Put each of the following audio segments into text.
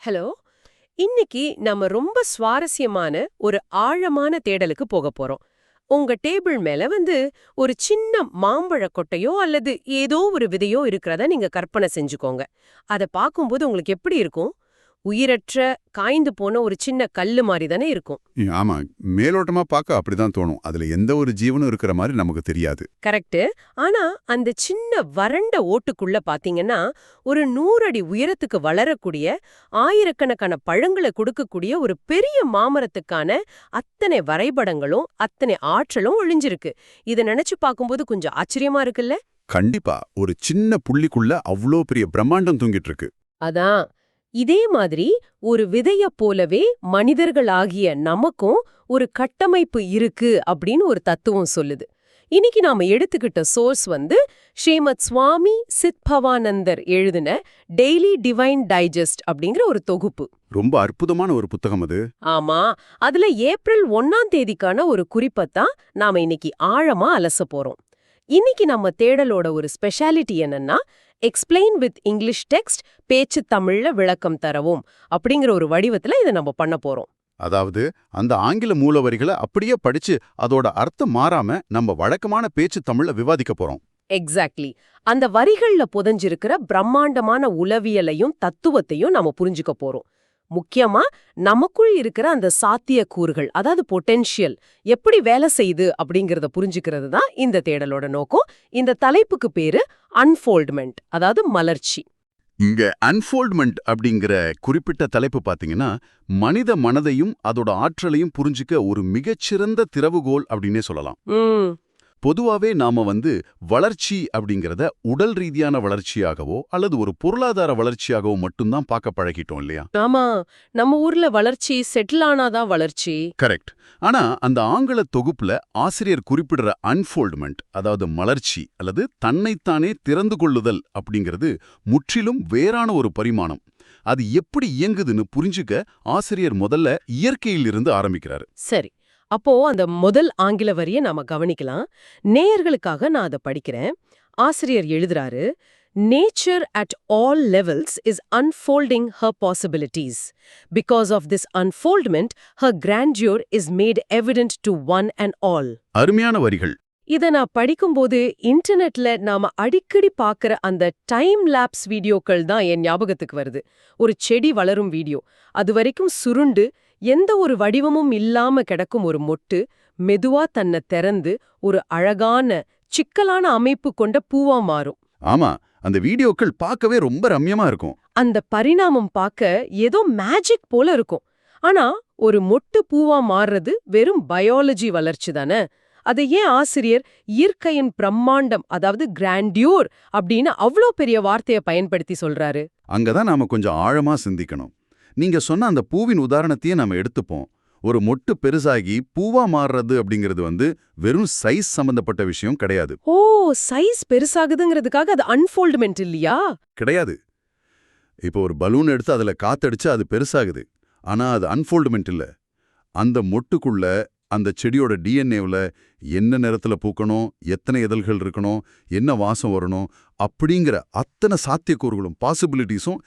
Hello. இன்னைக்கு நம்ம ரொம்ப சுவாரஸ்யமான ஒரு ஆழமான தேடலுக்கு போக போறோம். உங்க டேபிள் மேல ஒரு சின்ன மாம்பழ கொட்டையோ அல்லது ஏதோ ஒரு விதையோ இருக்கிறத நீங்க கற்பனை செஞ்சுக்கோங்க. அத பாக்கும்போது உங்களுக்கு எப்படி இருக்கும்? உயிரற்ற, காய்ந்து போன ஒரு சின்ன கல்லு மாதிரி தானே இருக்கும். ஆமா. மேலோட்டமா பார்க்க அப்படிதான் தோணும். அதுல எந்த ஒரு ஜீவனும் இருக்கிற மாதிரி நமக்கு தெரியாது. கரெக்ட். ஆனா அந்த சின்ன வறண்ட ஓட்டுக்குள்ள பாத்தீங்கன்னா ஒரு 100 அடி உயரத்துக்கு வளரக்கூடிய ஆயிரக்கணக்கான பழங்களை கொடுக்கக்கூடிய ஒரு பெரிய மாமரத்துக்கான அத்தனை வரைபடங்களும் அத்தனை ஆற்றலும் ஒளிஞ்சிருக்கு. இத நினைச்சு பார்க்கும்போது கொஞ்சம் ஆச்சரியமா இருக்குல்ல? கண்டிப்பா. ஒரு சின்ன புள்ளிக்குள்ள அவ்ளோ பெரிய பிரம்மாண்டம் தூங்கிட்டு இருக்கு. அதான். இதே மாதிரி ஒரு விதைய போலவே மனிதர்களாகிய நமக்கும் ஒரு கட்டமைப்பு இருக்கு அப்படின்னு ஒரு தத்துவம் சொல்லுது. இன்னைக்கு நாம எடுத்துக்கிட்ட சோர்ஸ் ஸ்ரீமத் சுவாமி சித்பவானந்தர் எழுதின டெய்லி டிவைன் டைஜஸ்ட் அப்படிங்கிற ஒரு தொகுப்பு. ரொம்ப அற்புதமான ஒரு புத்தகம் அது. ஆமா. அதுல ஏப்ரல் 1ஆம் தேதிக்கான ஒரு குறிப்பத்தான் நாம இன்னைக்கு ஆழமா அலச போறோம். இன்னைக்கு நம்ம தேடலோட ஒரு ஸ்பெஷாலிட்டி என்னன்னா, எக்ஸ்பிளைன் வித் இங்கிலீஷ் டெக்ஸ்ட், பேச்சு தமிழ்ல விளக்கம் தரவும் அப்படிங்கிற ஒரு வடிவத்துல இதை நம்ம பண்ண போறோம். அதாவது அந்த ஆங்கில மூலவரிகளை அப்படியே படிச்சு அதோட அர்த்தம் மாறாம நம்ம வழக்கமான பேச்சு தமிழ்ல விவாதிக்க போறோம். எக்ஸாக்ட்லி. அந்த வரிகள்ல புதைஞ்சிருக்கிற பிரம்மாண்டமான உளவியலையும் தத்துவத்தையும் நாம புரிஞ்சுக்க போறோம். முக்கியமா நமக்குள் இருக்கிற அந்த சாத்தியக்கூறுகள், அதாவது பொட்டென்ஷியல் எப்படி வேலை செய்யுது அப்படிங்கறத புரிஞ்சுக்கிறது தான் இந்த தேடலோட நோக்கம். இந்த தலைப்புக்கு பேரு அன்ஃபோல்ட்மெண்ட், அதாவது மலர்ச்சி. இங்க அன்ஃபோல்ட்மெண்ட் அப்படிங்கிற குறிப்பிட்ட தலைப்பு பாத்தீங்கன்னா, மனித மனதையும் அதோட ஆற்றலையும் புரிஞ்சுக்க ஒரு மிகச்சிறந்த திறவுகோல் அப்படின்னே சொல்லலாம். பொதுவாவே நாம வளர்ச்சி அப்படிங்கிறத உடல் ரீதியான வளர்ச்சியாகவோ அல்லது ஒரு பொருளாதார வளர்ச்சியாகவோ மட்டும்தான் பார்க்க பழகிட்டோம் இல்லையா? ஆமா. நம்ம ஊர்ல வளர்ச்சி செட்டில் ஆனாதான் வளர்ச்சி. கரெக்ட். ஆனா அந்த ஆங்கில தொகுப்புல ஆசிரியர் குறிப்பிடுற அன்ஃபோல்ட்மெண்ட், அதாவது மலர்ச்சி அல்லது தன்னைத்தானே திறந்து கொள்ளுதல் அப்படிங்கிறது முற்றிலும் வேறான ஒரு பரிமாணம். அது எப்படி இயங்குதுன்னு புரிஞ்சுக்க ஆசிரியர் முதல்ல இயற்கையிலிருந்து ஆரம்பிக்கிறாரு. சரி. அப்போ அந்த முதல் ஆங்கில வரிய நாம கவனிக்கலாம். நேயர்களுக்காக நான் அதை படிக்கிறேன். ஆசிரியர் எழுதுறாரு, Nature at all levels is unfolding her possibilities. Because of this unfoldment, her grandeur is made evident to one and all. அருமையான வரிகள். இத நான் படிக்கும்போது இன்டர்நெட்ல நாம அடிக்கடி பார்க்கிற அந்த டைம் லேப்ஸ் வீடியோக்கள் தான் என் ஞாபகத்துக்கு வருது. ஒரு செடி வளரும் வீடியோ. அது வரைக்கும் சுருண்டு எந்த ஒரு வடிவமும் இல்லாம கிடக்கும் ஒரு மொட்டு மெதுவா தன்னை திறந்து ஒரு அழகான சிக்கலான அமைப்பு கொண்ட பூவா மாறும். ஆமா, அந்த வீடியோக்கள் பார்க்கவே ரொம்ப ரம்யமா இருக்கும். அந்த பரிணாமம் பார்க்க ஏதோ மேஜிக் போல இருக்கும். ஆனா ஒரு மொட்டு பூவா மாறுறது வெறும் பயாலஜி வளர்ச்சி தானே. அதை ஏன் ஆசிரியர் இயற்கையின் பிரம்மாண்டம், அதாவது கிராண்டியூர் அப்படின்னு அவ்வளோ பெரிய வார்த்தையை பயன்படுத்தி சொல்றாரு? அங்கதான் நாம கொஞ்சம் ஆழமா சிந்திக்கணும். நீங்க சொன்ன அந்த பூவின் உதாரணத்தையே நாம எடுத்துப்போம். ஒரு மொட்டு பெருசாகி பூவா மாறுறது அப்படிங்கிறது வெறும் சைஸ் சம்பந்தப்பட்ட விஷயம் கிடையாது. ஓ, சைஸ் பெருசாகுதுங்கிறதுக்காக அது அன்ஃபோல்ட்மெண்ட் இல்லையா? கிடையாது. இப்போ ஒரு பலூன் எடுத்து அதுல காத்தடிச்சு அது பெருசாகுது. ஆனா அது அன்ஃபோல்ட்மெண்ட் இல்ல. அந்த மொட்டுக்குள்ள அந்த செடியோட டிஎன்ஏவில் என்ன நிறத்துல பூக்கணும், எத்தனை இதழ்கள் இருக்கணும், என்ன வாசம் வரணும் அப்படிங்கிற அத்தனை சாத்தியக்கூறுகளும் பாசிபிலிட்டிஸும்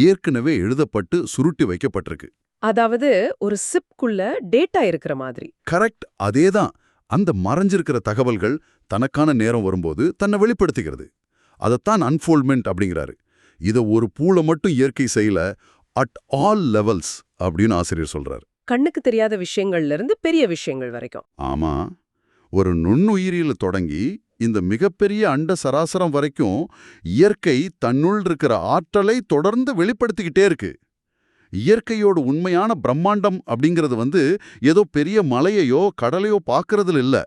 ஏற்கனவே எழுதப்பட்டு சுருட்டி வைக்கப்பட்டிருக்கு. அதாவது ஒரு சிப்குள்ள டேட்டா இருக்கிற மாதிரி. கரெக்ட், அதேதான். அந்த மறைஞ்சிருக்கிற தகவல்கள் தனக்கான நேரம் வரும்போது தன்னை வெளிப்படுத்திக்கிறது. அதைத்தான் அன்ஃபோல்ட்மெண்ட் அப்படிங்கிறாரு. இதை ஒரு பூளை மட்டும் இயற்கை செய்யல, அட் ஆல் லெவல்ஸ் அப்படின்னு ஆசிரியர் சொல்றாரு. கண்ணுக்கு தெரியாத விஷயங்கள்ல இருந்து பெரிய விஷயங்கள் வரைக்கும். ஆமா, ஒரு நுண்ணுயிரியில தொடங்கி இந்த மிகப்பெரிய அண்ட சராசரம் வரைக்கும் இயற்கை தன்னுள் இருக்கிற ஆற்றலை தொடர்ந்து வெளிப்படுத்திக்கிட்டே இருக்கு. இயற்கையோட உண்மையான பிரம்மாண்டம் அப்படிங்கிறது ஏதோ பெரிய மலையையோ கடலையோ பார்க்கறதுல இல்ல.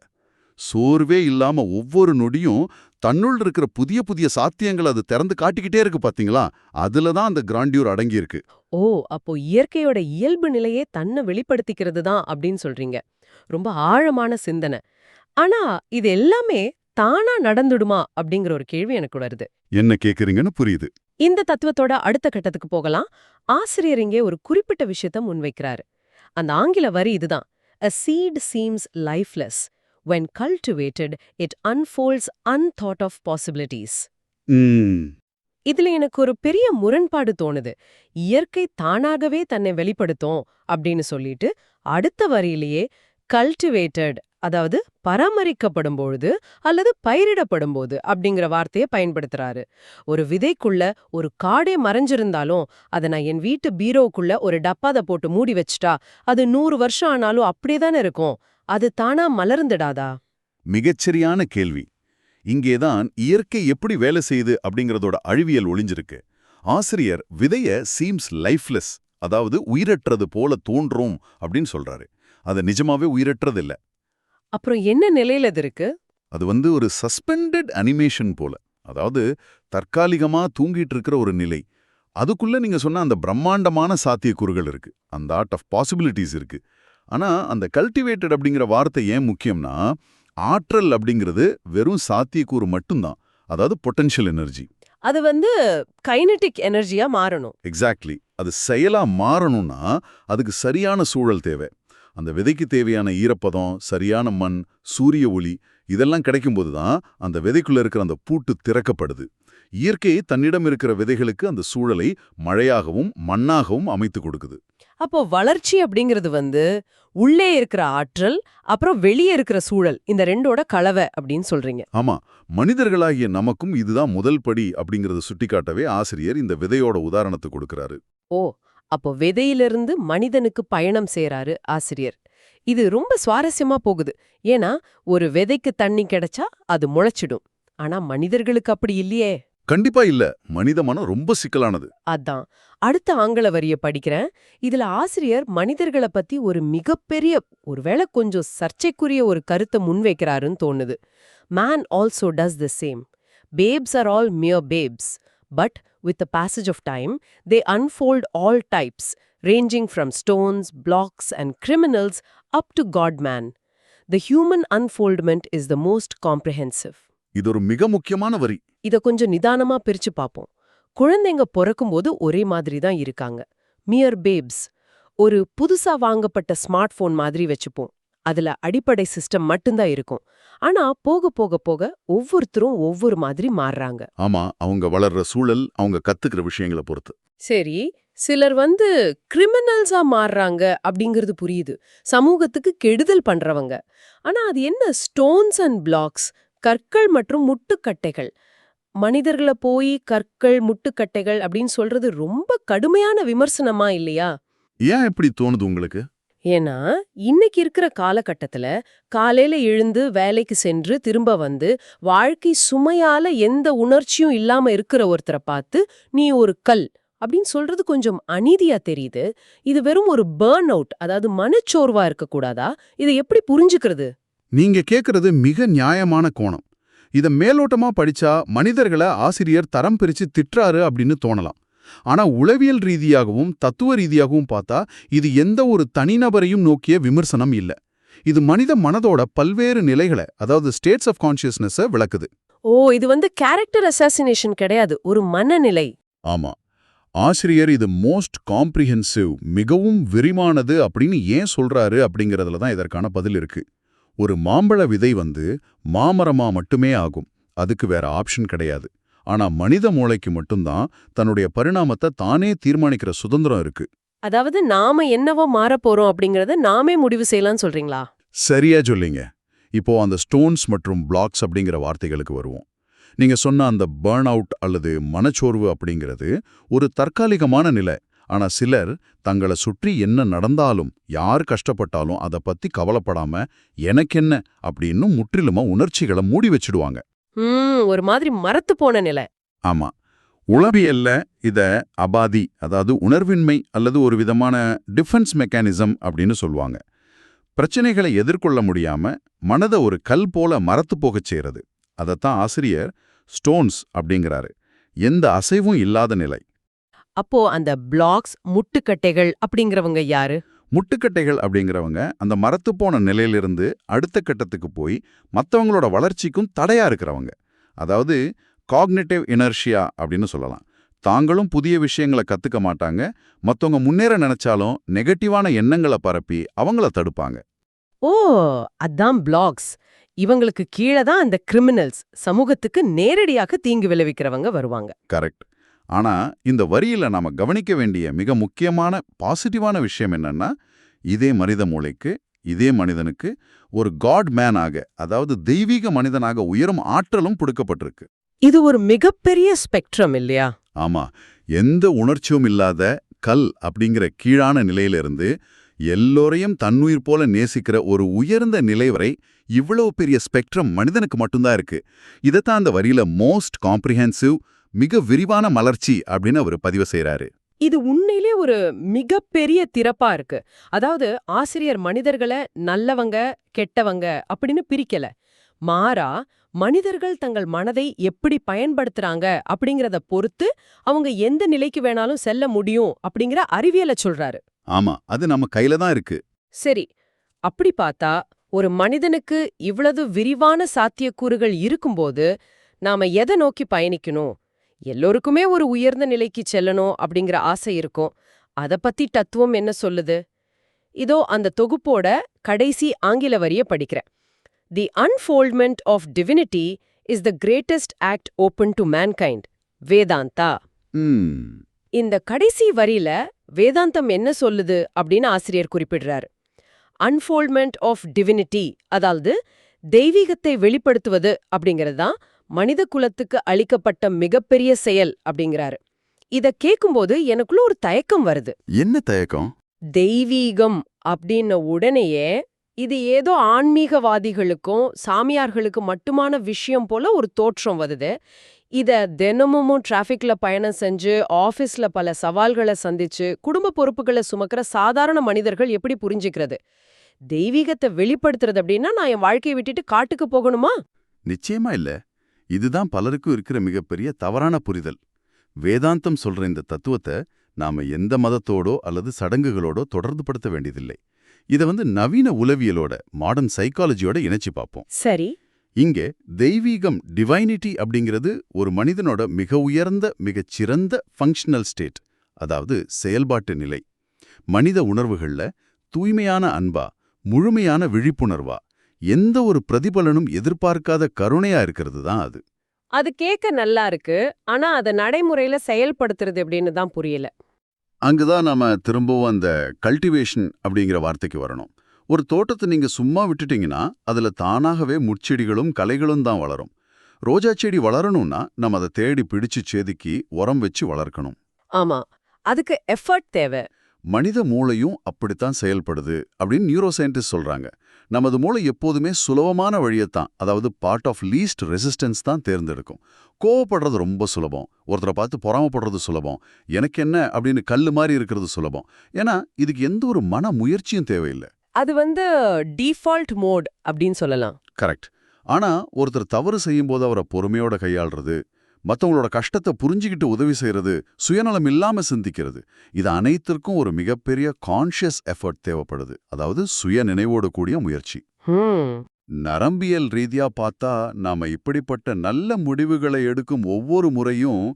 சோர்வே இல்லாம ஒவ்வொரு நொடியும் தன்னுள் இருக்கிற புதிய புதிய சாத்தியங்கள் அது திறந்து காட்டிக்கிட்டே இருக்கு பாத்தீங்களா? அதுலதான் அந்த கிராண்டியூர் அடங்கி இருக்கு. ஓ, அப்போ இயற்கையோட இயல்பு நிலையே தன்னை வெளிப்படுத்திக்கிறது தான் அப்படின்னு சொல்றீங்க. ரொம்ப ஆழமான சிந்தனை. ஆனா இது எல்லாமே தானா நடந்துடுமா அப்படிங்கிற ஒரு கேள்வி எனக்கு வருது. என்ன கேக்குறீங்கன்னு புரியுது. இந்த தத்துவத்தோட அடுத்த கட்டத்துக்கு போகலாம். ஆசிரியர் இங்கே ஒரு குறிப்பிட்ட விஷயத்த முன்வைக்கிறாரு. அந்த ஆங்கில வரி இதுதான். A seed seems lifeless. When cultivated, it unfolds unthought of possibilities. இதுல எனக்கு ஒரு பெரிய முரண்பாடு தோணுது. இயற்கை தானாகவே தன்னை வெளிப்படுத்தும் அப்படின்னு சொல்லிட்டு அடுத்த வரியிலேயே கல்டிவேட்டட், அதாவது பராமரிக்கப்படும் பொழுது அல்லது பயிரிடப்படும் போது அப்படிங்கிற வார்த்தையை பயன்படுத்துறாரு. ஒரு விதைக்குள்ள ஒரு காடே மறைஞ்சிருந்தாலும் அதை நான் என் வீட்டு பீரோக்குள்ள ஒரு டப்பாத போட்டு மூடி வச்சுட்டா அது 100 வருஷம் ஆனாலும் அப்படியே தானே இருக்கும். அது தானா மலர்ந்துடாதா? மிகச்சரியான கேள்வி. இங்கேதான் இயற்கை எப்படி வேலை செய்யுது அப்படிங்கறதோட அழிவியல் ஒளிஞ்சிருக்கு. ஆசிரியர் விதைய சீம்ஸ் லைஃப்லெஸ், அதாவது உயிரற்றது போல தோன்றும் அப்படின்னு சொல்றாரு. அது நிஜமாவே உயிரற்றது இல்ல. அப்புறம் என்ன நிலையில அது இருக்கு? அது ஒரு சஸ்பெண்டட் அனிமேஷன் போல, அதாவது தற்காலிகமா தூங்கிட்டு இருக்கிற ஒரு நிலை. அதுக்குள்ள நீங்க சொன்ன அந்த பிரம்மாண்டமான சாத்தியக்கூறுகள் இருக்கு, அந்த ஆர்ட் ஆஃப் பாசிபிலிட்டிஸ் இருக்கு. ஆனா அந்த கல்டிவேட்டட் அப்படிங்கிற வார்த்தை ஏன் முக்கியம்னா, ஆற்றல் அப்படிங்கிறது வெறும் சாத்தியக்கூறு மட்டும்தான், அதாவது பொட்டன்ஷியல் எனர்ஜி. அது கைனடிக் எனர்ஜியா மாறணும். எக்ஸாக்ட்லி. அது செயலா மாறணும்னா அதுக்கு சரியான சூழல் தேவை. அந்த விதைக்கு தேவையான ஈரப்பதம், சரியான மண், சூரிய ஒளி இதெல்லாம் கிடைக்கும்போது தான் அந்த விதைக்குள்ள இருக்கிற அந்த பூட்டு திறக்கப்படுது. இயற்கை தன்னிடம் இருக்கிற விதைகளுக்கு அந்த சூழலை மழையாகவும் மண்ணாகவும் அமைத்து கொடுக்குது. அப்போ வளர்ச்சி அப்படிங்கிறது உள்ளே இருக்கிற ஆற்றல் அப்புறம் வெளியே இருக்கிற சூழல், இந்த ரெண்டோட கலவை அப்படின்னு சொல்றீங்க. ஆமா, மனிதர்களாகிய நமக்கும் இதுதான் முதல் படி அப்படிங்கறத சுட்டிக்காட்டவே ஆசிரியர் இந்த விதையோட உதாரணத்தை கொடுக்கறாரு. ஓ, அப்போ விதையிலிருந்து மனிதனுக்கு பயணம் செய்றாரு ஆசிரியர். இது ரொம்ப சுவாரஸ்யமா போகுது. ஏன்னா ஒரு விதைக்கு தண்ணி கிடைச்சா அது முளைச்சிடும். ஆனா மனிதர்களுக்கு அப்படி இல்லையே. கண்டிப்பா இல்ல. மனித மனம் ரொம்ப சிக்கலானது. அதான் அடுத்த ஆங்கில வரிய படிக்கிறேன். இதுல ஆசிரியர் மனிதர்களை பத்தி ஒரு மிகப்பெரிய, ஒருவேளை கொஞ்சம் சர்ச்சைக்குரிய ஒரு கருத்தை முன்வைக்கிறாருன்னு தோணுது. Man also does the same. Babes are all mere babes. But with the passage of time, they unfold all types, ranging from stones, blocks, and criminals up to God-man. The human unfoldment is the most comprehensive. இது ஒரு மிக முக்கியமான வரி. இத கொஞ்சம் நிதானமா பிரிச்சு பாப்போம். குழந்தைங்க பிறக்கும்போது ஒரே மாதிரி தான் இருக்காங்க. மியர் பேப்ஸ். ஒரு புதுசா வாங்கப்பட்ட ஸ்மார்ட் போன் மாதிரி வச்சுப்போம். அதுல அடிப்படை சிஸ்டம் மட்டும்தான் இருக்கும். ஆனா போக போக போக ஒவ்வொருத்தரும் ஒவ்வொரு மாதிரி மாறுறாங்க. ஆமா, அவங்க வளர்ற சூழல், அவங்க கத்துக்கிற விஷயங்களை பொறுத்து. சரி, சிலர் கிரிமினல்ஸா மாறுறாங்க அப்படிங்கிறது புரியுது. சமூகத்துக்கு கெடுதல் பண்றவங்க. ஆனா அது என்ன ஸ்டோன்ஸ் அண்ட் பிளாக்ஸ், கற்கள் மற்றும் முட்டுக்கட்டைகள்? மனிதர்களை போய் கற்கள் முட்டுக்கட்டைகள் அப்படின்னு சொல்றது ரொம்ப கடுமையான விமர்சனமா இல்லையா? ஏன் எப்படி தோணுது உங்களுக்கு? ஏன்னா இன்னைக்கு இருக்கிற காலகட்டத்துல காலையில எழுந்து வேலைக்கு சென்று திரும்ப வாழ்க்கை சுமையால எந்த உணர்ச்சியும் இல்லாம இருக்கிற ஒருத்தரை பார்த்து நீ ஒரு கல் அப்படின்னு சொல்றது கொஞ்சம் அநீதியா தெரியுது. இது வெறும் ஒரு பர்ன் அவுட், அதாவது மனச்சோர்வா இருக்கக்கூடாதா? இதை எப்படி புரிஞ்சுக்கிறது? நீங்க கேக்குறது மிக நியாயமான கோணம். இத மேலோட்டமா படிச்சா மனிதர்களை ஆசிரியர் தரம் பிரிச்சு திட்டுறாரு அப்படின்னு தோணலாம். ஆனா உளவியல் ரீதியாகவும் தத்துவ ரீதியாகவும் பார்த்தா இது எந்த ஒரு தனிநபரையும் நோக்கிய விமர்சனம் இல்ல. இது மனித மனதோட பல்வேறு நிலைகளை, அதாவது ஸ்டேட்ஸ் ஆஃப் கான்ஷியஸ்னஸ விளக்குது. ஓ, இது கேரக்டர் அசாசினேஷன் கிடையாது, ஒரு மனநிலை. ஆமா, ஆசிரியர் இது மோஸ்ட் காம்ப்ரிஹென்சிவ், மிகவும் விரிவானது அப்படின்னு ஏன் சொல்றாரு அப்படிங்கறதுல தான் இதற்கான பதில் இருக்கு. ஒரு மாம்பழ விதை மாமரமா மட்டுமே ஆகும், அதுக்கு வேற ஆப்ஷன் கிடையாது. ஆனா மனித மூளைக்கு மட்டும்தான் தன்னுடைய பரிணாமத்தை தானே தீர்மானிக்கிற சுதந்திரம் இருக்கு. அதாவது நாம என்னவோ மாறப் போறோம் அப்படிங்கறத நாமே முடிவு செய்யலாம்னு சொல்றீங்களா? சரியா சொல்லிங்க. இப்போ அந்த ஸ்டோன்ஸ் மற்றும் பிளாக்ஸ் அப்படிங்கிற வார்த்தைகளுக்கு வருவோம். நீங்க சொன்ன அந்த பர்ன் அவுட் அல்லது மனச்சோர்வு அப்படிங்கிறது ஒரு தற்காலிகமான நிலை. ஆனா சிலர் தங்களை சுற்றி என்ன நடந்தாலும், யார் கஷ்டப்பட்டாலும் அதை பத்தி கவலைப்படாம எனக்கென்ன அப்படின்னு முற்றிலுமா உணர்ச்சிகளை மூடி வச்சிடுவாங்க. ஒரு மாதிரி மரத்து போன நிலை. ஆமா, உளவியல்ல இத அபாதி, அதாவது உணர்வின்மை அல்லது ஒரு விதமான டிஃபென்ஸ் மெக்கானிசம் அப்படின்னு சொல்லுவாங்க. பிரச்சனைகளை எதிர்கொள்ள முடியாம மனதை ஒரு கல் போல மரத்து போகச் செய்யறது. அதைத்தான் ஆசிரியர் ஸ்டோன்ஸ் அப்படிங்கிறாரு. எந்த அசைவும் இல்லாத நிலை. அப்போ அந்த பிளாக்ஸ், முட்டுக்கட்டைகள் அப்படிங்கிறவங்க யாரு? முட்டுக்கட்டைகள் அப்படிங்கிறவங்க அந்த மரத்து போன நிலையிலிருந்து அடுத்த கட்டத்துக்கு போய் மற்றவங்களோட வளர்ச்சிக்கும் தடையா இருக்கிறவங்க. அதாவது காக்னிட்டிவ் இனர்ஷியா அப்படின்னு சொல்லலாம். தாங்களும் புதிய விஷயங்களை கத்துக்க மாட்டாங்க, மற்றவங்க முன்னேற நினைச்சாலும் நெகட்டிவான எண்ணங்களை பரப்பி அவங்கள தடுப்பாங்க. ஓ, அதான் பிளாக்ஸ். இவங்களுக்கு கீழே தான் அந்த கிரிமினல்ஸ், சமூகத்துக்கு நேரடியாக தீங்கு விளைவிக்கிறவங்க வருவாங்க. கரெக்ட். ஆனா இந்த வரியில நாம கவனிக்க வேண்டிய மிக முக்கியமான பாசிட்டிவான விஷயம் என்னன்னா, இதே மனித மூளைக்கு, இதே மனிதனுக்கு ஒரு காட் மேனாக, அதாவது தெய்வீக மனிதனாக உயரும் ஆற்றலும் கொடுக்கப்பட்டிருக்கு. இது ஒரு மிகப்பெரிய ஸ்பெக்ட்ரம் இல்லையா? ஆமா, எந்த உணர்ச்சியும் இல்லாத கல் அப்படிங்கிற கீழான நிலையிலிருந்து எல்லோரையும் தன்னுயிர் போல நேசிக்கிற ஒரு உயர்ந்த நிலை வரை இவ்வளவு பெரிய ஸ்பெக்ட்ரம் மனிதனுக்கு மட்டும்தான் இருக்கு. இதைத்தான் அந்த வரியில மோஸ்ட் காம்ப்ரிஹென்சிவ், மிக விரிவான மலர்ச்சி அப்படின்னு அவர் பதிவு செய்றாரு. இது உண்மையிலே ஒரு மிகப்பெரிய திறப்பா இருக்கு. அதாவது ஆசிரியர் மனிதர்களை நல்லவங்க, கெட்டவங்க அப்படின்னு பிரிக்கல. மாறா, மனிதர்கள் தங்கள் மனதை எப்படி பயன்படுத்துறாங்க அப்படிங்கறத பொறுத்து அவங்க எந்த நிலைக்கு வேணாலும் செல்ல முடியும் அப்படிங்கிற அறிவியலை சொல்றாரு. ஆமா, அது நம்ம கையில தான் இருக்கு. சரி, அப்படி பார்த்தா ஒரு மனிதனுக்கு இவ்வளவு விரிவான சாத்தியக்கூறுகள் இருக்கும்போது நாம எதை நோக்கி பயணிக்கணும்? எல்லோருக்குமே ஒரு உயர்ந்த நிலைக்கு செல்லணும் அப்படிங்கிற ஆசை இருக்கும். அத பத்தி தத்துவம் என்ன சொல்லுது? இதோ அந்த தொகுப்போட கடைசி ஆங்கில வரிய படிக்கிறேன். The unfoldment of divinity is the greatest act open to mankind. Vedanta. இந்த கடைசி வரியில வேதாந்தம் என்ன சொல்லுது அப்படின்னு ஆசிரியர் குறிப்பிடுறாரு. அன்ஃபோல்ட்மெண்ட் ஆஃப் டிவினிட்டி, அதாவது தெய்வீகத்தை வெளிப்படுத்துவது அப்படிங்கிறது தான் மனித குலத்துக்கு அளிக்கப்பட்ட மிகப்பெரிய செயல் அப்படிங்கிறாரு. இத கேக்கும்போது எனக்குள்ள ஒரு தயக்கம் வருது. என்ன தயக்கம்? தெய்வீகம் அப்படின்ன உடனேயே இது ஏதோ ஆன்மீகவாதிகளுக்கும் சாமியார்களுக்கும் மட்டுமான விஷயம் போல ஒரு தோற்றம் வருது. இத தினமும் டிராஃபிக்ல பயணம் செஞ்சு, ஆபீஸ்ல பல சவால்களை சந்திச்சு, குடும்ப பொறுப்புகளை சுமக்கிற சாதாரண மனிதர்கள் எப்படி புரிஞ்சுக்கிறது? தெய்வீகத்தை வெளிப்படுத்துறது அப்படின்னா நான் என் வாழ்க்கையை விட்டுட்டு காட்டுக்கு போகணுமா? நிச்சயமா இல்ல. இதுதான் பலருக்கும் இருக்கிற மிகப்பெரிய தவறான புரிதல். வேதாந்தம் சொல்ற இந்த தத்துவத்தை நாம எந்த மதத்தோடோ அல்லது சடங்குகளோடோ தொடர்புபடுத்த வேண்டியதில்லை. இத நவீன உளவியலோட, மாடர்ன் சைக்காலஜியோட இணைச்சு பார்ப்போம். சரி. இங்கே தெய்வீகம், டிவைனிட்டி அப்படிங்கிறது ஒரு மனிதனோட மிக உயர்ந்த, மிகச்சிறந்த ஃபங்க்ஷனல் ஸ்டேட், அதாவது செயல்பாட்டு நிலை. மனித உணர்வுகள்ல தூய்மையான அன்பா, முழுமையான விழிப்புணர்வா, எந்த ஒரு பிரதிபலனும் எதிர்பார்க்காத கருணையா இருக்கிறது தான் அது. அது கேட்க நல்லா இருக்கு. ஆனா அத நடைமுறையில செயல்படுத்துறது எப்படின்னு தான் புரியல. அங்குதான் நாம திரும்பவும் அந்த கல்டிவேஷன் அப்படிங்கிற வார்த்தைக்கு வரணும். ஒரு தோட்டத்தை நீங்க சும்மா விட்டுட்டீங்கன்னா அதுல தானாகவே முட்செடிகளும் களைகளும் தான் வளரும். ரோஜா செடி வளரணும்னா நம்ம அதை தேடி பிடிச்சு செதுக்கி உரம் வச்சு வளர்க்கணும். ஆமா, அதுக்கு எஃபர்ட் தேவை. மனித மூளையும் அப்படித்தான் செயல்படுது அப்படின்னு நியூரோ சயின்டிஸ்ட் சொல்றாங்க. நமது மூளை எப்போதுமே சுலபமான வழியைத்தான், அதாவது பார்ட் ஆஃப் லீஸ்ட் ரெசிஸ்டன்ஸ் தான் தேர்ந்தெடுக்கும். கோவப்படுறது ரொம்ப சுலபம், ஒருத்தரை பார்த்து பொறாமப்படுறது சுலபம், எனக்கு என்ன அப்படின்னு கல்லு மாதிரி இருக்கிறது சுலபம். ஏன்னா இதுக்கு எந்த ஒரு மன முயற்சியும் தேவையில்லை. அது டிஃபால்ட் மோட் அப்படின்னு சொல்லலாம். கரெக்ட். ஆனா ஒருத்தர் தவறு செய்யும்போது அவரை பொறுமையோட கையாள்றது, மற்றவங்களோட கஷ்டத்தை புரிஞ்சுக்கிட்டு உதவி செய்யறது, சுயநலம் இல்லாம சிந்திக்கிறது, இது அனைத்திற்கும் ஒரு மிகப்பெரிய கான்ஷியஸ் எஃபர்ட் தேவைப்படுது. அதாவது சுய நினைவோடு கூடிய முயற்சி. நரம்பியல் ரீதியா பார்த்தா நாம இப்படிப்பட்ட நல்ல முடிவுகளை எடுக்கும் ஒவ்வொரு முறையும்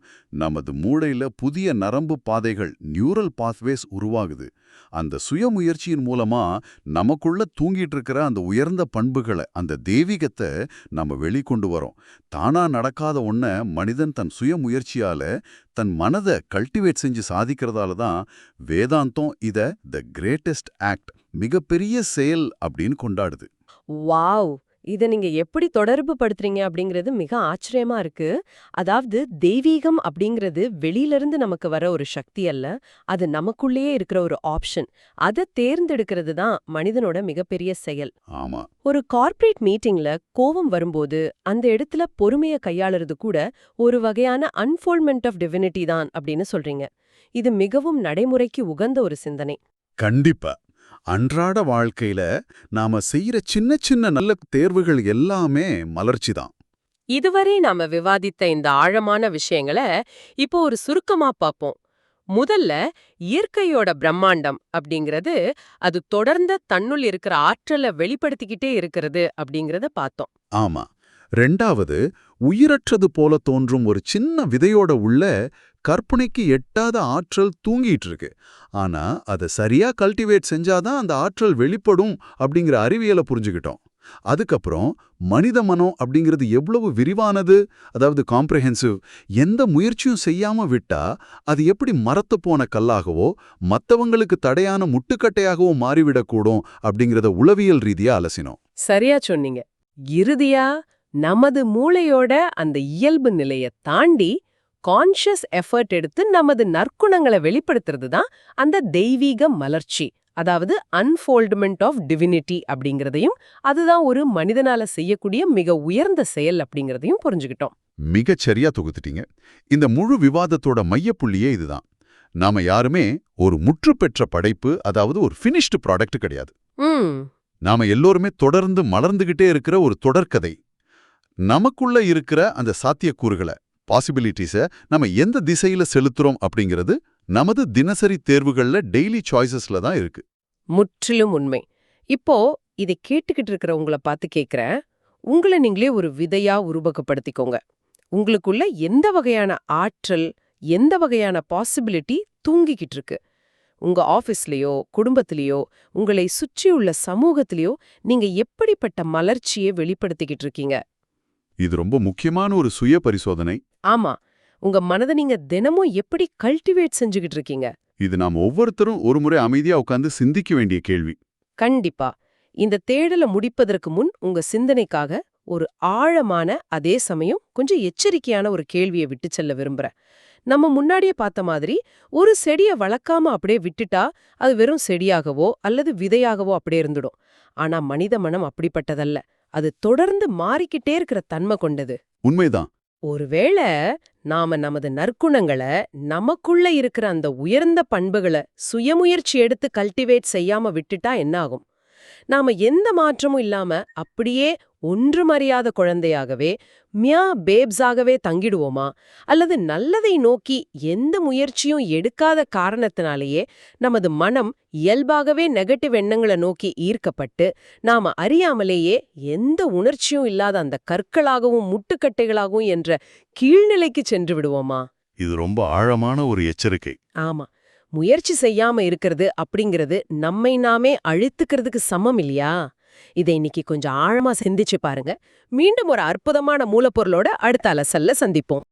நமது மூளையில புதிய நரம்பு பாதைகள், நியூரல் பாத்வேஸ் உருவாகுது. அந்த சுய முயற்சியின் மூலமா நமக்குள்ள தூங்கிட்டு இருக்கிற அந்த உயர்ந்த பண்புகளை, அந்த தெய்வீகத்தை நம்ம வெளிக்கொண்டு வரோம். தானா நடக்காத ஒன்ன மனிதன் தன் சுய முயற்சியால தன் மனதை கல்டிவேட் செஞ்சு சாதிக்கிறதால தான் வேதாந்தம் இத த கிரேட்டஸ்ட் ஆக்ட், மிகப்பெரிய செயல் அப்படின்னு கொண்டாடுது. வாவ்! இத நீங்க எப்படி தொடர்பு படுத்துறீங்க அப்படிங்கிறது மிக ஆச்சரியமா இருக்கு. அதாவது தெய்வீகம் அப்படிங்கிறது வெளியிலிருந்து நமக்கு வர ஒரு சக்தி அல்ல, அது நமக்குள்ளேயே இருக்கிற ஒரு ஆப்ஷன். அதை தேர்ந்தெடுக்கிறது தான் மனிதனோட மிகப்பெரிய செயல். ஆமா. ஒரு கார்ப்பரேட் மீட்டிங்ல கோவம் வரும்போது அந்த இடத்துல பொறுமைய கையாளுறது கூட ஒரு வகையான அன்ஃபோல்ட்மெண்ட் ஆஃப் டிவினிட்டி தான் அப்படின்னு சொல்றீங்க. இது மிகவும் நடைமுறைக்கு உகந்த ஒரு சிந்தனை. கண்டிப்பா. அன்றாட வாழ்க்கையில நாம செய்யற சின்ன சின்ன நல்ல தேர்வுகள் எல்லாமே மலர்ச்சி தான். இதுவரை நாம விவாதித்த இந்த ஆழமான விஷயங்களை இப்போ ஒரு சுருக்கமா பார்ப்போம். முதல்ல இயற்கையோட பிரம்மாண்டம் அப்படிங்கிறது அது தொடர்ந்த தன்னுள் இருக்கிற ஆற்றலை வெளிப்படுத்திக்கிட்டே இருக்கிறது அப்படிங்கறத பார்த்தோம். ஆமா. ரெண்டாவது, உயிரற்றது போல தோன்றும் ஒரு சின்ன விதையோட உள்ள கற்பனைக்கு எட்டாத ஆற்றல் தூங்கிட்டு இருக்கு. ஆனா அதை சரியா கல்டிவேட் செஞ்சாதான் அந்த ஆற்றல் வெளிப்படும் அப்படிங்கிற அறிவியலை புரிஞ்சுக்கிட்டோம். அதுக்கப்புறம் மனித மனம் அப்படிங்கிறது எவ்வளவு விரிவானது, அதாவது காம்ப்ரிஹென்சிவ். எந்த முயற்சியும் செய்யாம விட்டா அது எப்படி மரத்து போன கல்லாகவோ மத்தவங்களுக்கு தடையான முட்டுக்கட்டையாகவோ மாறிவிடக்கூடும் அப்படிங்கிறத உளவியல் ரீதியா அலசினோம். சரியா சொன்னீங்க. இறுதியா நமது மூளையோட அந்த இயல்பு நிலைய தாண்டி கான்ஷியஸ் எஃபர்ட் எடுத்து நமது நற்குணங்களை வெளிப்படுத்துறது தான் அந்த தெய்வீக மலர்ச்சி, அதாவது அன்ஃபோல்ட்மெண்ட் ஆஃப் டிவினிட்டி அப்படிங்கறதையும், அதுதான் ஒரு மனிதனால செய்யக்கூடிய மிக உயர்ந்த செயல் அப்படிங்கறதையும் புரிஞ்சுக்கிட்டோம். மிகச் சரியா தொகுத்துட்டீங்க. இந்த முழு விவாதத்தோட மையப்புள்ளியே இதுதான். நாம யாருமே ஒரு முற்றுப்பெற்ற படைப்பு, அதாவது ஒரு ஃபினிஷ்டு ப்ராடக்ட் கிடையாது. நாம எல்லோருமே தொடர்ந்து மலர்ந்துகிட்டே இருக்கிற ஒரு தொடர்கதை. நமக்குள்ள இருக்கிற அந்த சாத்தியக்கூறுகளை, பாசிபிலிட்டிஸை நம்ம எந்த திசையில செலுத்துறோம் அப்படிங்கிறது நமது தினசரி தேர்வுகள்ல, டெய்லி சாய்ஸஸ்ல தான் இருக்கு. முற்றிலும் உண்மை. இப்போ இதை கேட்டுக்கிட்டு இருக்கிற உங்களை பார்த்து கேட்கிறேன், உங்களை நீங்களே ஒரு விதையா உருவகப்படுத்திக்கோங்க. உங்களுக்குள்ள எந்த வகையான ஆற்றல், எந்த வகையான பாசிபிலிட்டி தூங்கிக்கிட்டு இருக்கு? உங்க ஆபீஸ்லயோ, குடும்பத்திலயோ, உங்களை சுற்றியுள்ள சமூகத்திலயோ நீங்க எப்படிப்பட்ட மலர்ச்சியை வெளிப்படுத்திக்கிட்டு இருக்கீங்க? இது ரொம்ப முக்கியமான ஒரு சுய பரிசோதனை. ஆமா, உங்க மனதை நீங்க தினமும் எப்படி கல்டிவேட் செஞ்சுகிட்டு இருக்கீங்க? இது நாம் ஒவ்வொருத்தரும் ஒரு முறை அமைதியா உட்கார்ந்து சிந்திக்க வேண்டிய கேள்வி. கண்டிப்பா. இந்த தேடலை முடிப்பதற்கு முன் உங்க சிந்தனைக்காக ஒரு ஆழமான, அதே சமயம் கொஞ்சம் எச்சரிக்கையான ஒரு கேள்வியை விட்டு செல்ல விரும்புறேன். நம்ம முன்னாடியே பார்த்த மாதிரி, ஒரு செடியை வளர்க்காம அப்படியே விட்டுட்டா அது வெறும் செடியாகவோ அல்லது விதையாகவோ அப்படியே இருந்துடும். ஆனா மனித மனம் அப்படிப்பட்டதல்ல. அது தொடர்ந்து மாறிக்கிட்டே இருக்கிற தன்மை கொண்டது. உண்மைதான். ஒருவேளை நாம நமது நற்குணங்களை, நமக்குள்ள இருக்கிற அந்த உயர்ந்த பண்புகளை சுயமுயற்சி எடுத்து கல்டிவேட் செய்யாம விட்டுட்டா என்ன ஆகும்? நாம எந்த மாற்றமும் இல்லாம அப்படியே ஒன்றுமறியாத குழந்தையாகவே, மியா பேப்ஸாகவே தங்கிடுவோமா? அல்லது நல்லதை நோக்கி எந்த முயற்சியும் எடுக்காத காரணத்தினாலேயே நமது மனம் இயல்பாகவே நெகட்டிவ் எண்ணங்களை நோக்கி ஈர்க்கப்பட்டு, நாம அறியாமலேயே எந்த உணர்ச்சியும் இல்லாத அந்த கற்களாகவும் முட்டுக்கட்டைகளாகவும் என்ற கீழ்நிலைக்கு சென்று விடுவோமா? இது ரொம்ப ஆழமான ஒரு எச்சரிக்கை. ஆமா, முயற்சி செய்யாம இருக்கிறது அப்படிங்கிறது நம்மை நாமே அழித்துக்கிறதுக்கு சமம் இல்லையா? இதை இன்னைக்கு கொஞ்சம் ஆழமா சிந்திச்சு பாருங்க. மீண்டும் ஒரு அற்புதமான மூலப்பொருளோட அடுத்த அலசல்ல சந்திப்போம்.